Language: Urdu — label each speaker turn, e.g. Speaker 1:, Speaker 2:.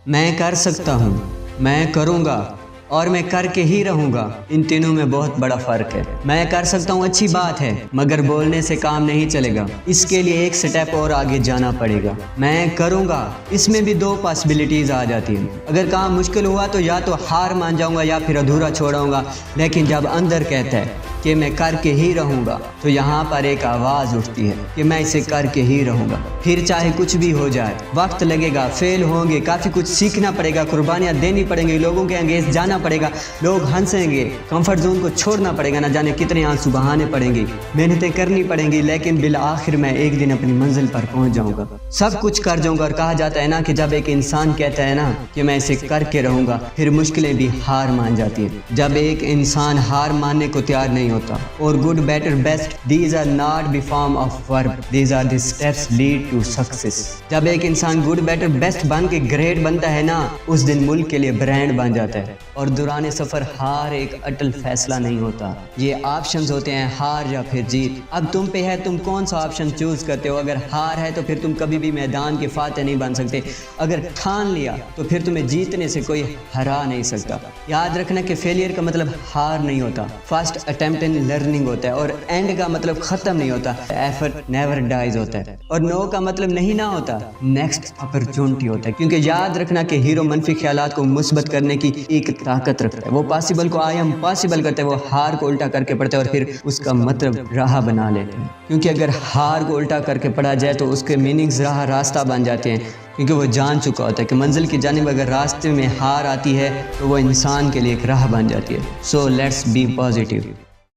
Speaker 1: میں کر سکتا ہوں، میں کروں گا اور میں کر کے ہی رہوں گا، ان تینوں میں بہت بڑا فرق ہے۔ میں کر سکتا ہوں اچھی بات ہے، مگر بولنے سے کام نہیں چلے گا، اس کے لیے ایک سٹیپ اور آگے جانا پڑے گا۔ میں کروں گا، اس میں بھی دو پاسبلٹیز آ جاتی ہیں۔ اگر کام مشکل ہوا تو یا تو ہار مان جاؤں گا یا پھر ادھورا چھوڑاؤں گا، لیکن جب اندر کہتا ہے کہ میں کر کے ہی رہوں گا تو یہاں پر ایک آواز اٹھتی ہے کہ میں اسے کر کے ہی رہوں گا، پھر چاہے کچھ بھی ہو جائے، وقت لگے گا، فیل ہوں گے، کافی کچھ سیکھنا پڑے گا، قربانیاں دینی پڑیں گی، لوگوں کے انگیز جانا پڑے گا، لوگ ہنسیں گے، کمفرٹ زون کو چھوڑنا پڑے گا، نہ جانے کتنے آنسو بہانے پڑیں گے، محنتیں کرنی پڑیں گی، لیکن بالآخر میں ایک دن اپنی منزل پر پہنچ جاؤں گا، سب کچھ کر جاؤں گا۔ اور کہا جاتا ہے نا کہ جب ایک انسان کہتا ہے نا کہ میں اسے کر کے رہوں گا، پھر مشکلیں بھی ہار مان جاتی ہیں۔ جب ایک انسان ہار ماننے کو تیار نہیں ہوتا، اور good better best these are not the form of verb, these are the steps lead to success۔ جب ایک انسان گڈ بیٹر بیسٹ بن کے گریٹ بنتا ہے نا، اس دن ملک کے لیے برانڈ بن جاتا ہے۔ اور دوران سفر ہار ایک اٹل فیصلہ نہیں ہوتا، یہ آپشنز ہوتے ہیں، ہار یا پھر جیت۔ اب تم پہ ہے تم کون سا آپشن چوز کرتے ہو۔ اگر ہار ہے تو پھر تم کبھی بھی میدان کے فاتح نہیں بن سکتے، اگر ٹھان لیا تو پھر تمہیں جیتنے سے کوئی ہرا نہیں سکتا۔ یاد رکھنا کہ فیلئر کا مطلب ہار نہیں ہوتا، فرسٹ اٹیمپٹ ان لرننگ ہوتا ہے، اور اینڈ کا مطلب ختم نہیں ہوتا، ایفرٹ نیور ڈائز ہوتا ہے، اور نو کا مطلب نہیں نہ ہوتا، نیکسٹ اپرچونٹی ہوتا ہے۔ کیونکہ یاد رکھنا کہ ہیرو منفی خیالات کو مثبت کرنے کی ایک طاقت رکھتا ہے، وہ پاسبل کو آئی ایم پاسبل کرتا ہے، وہ ہار کو الٹا کر کے پڑھتا ہے اور پھر اس کا مطلب راہ بنا لیتے ہیں۔ کیونکہ اگر ہار کو الٹا کر کے پڑھا جائے تو اس کے میننگز راستہ بن جاتے ہیں، کیونکہ وہ جان چکا ہوتا ہے کہ منزل کی جانب اگر راستے میں ہار آتی ہے تو وہ انسان کے لیے ایک راہ بن جاتی ہے۔ So let's be positive.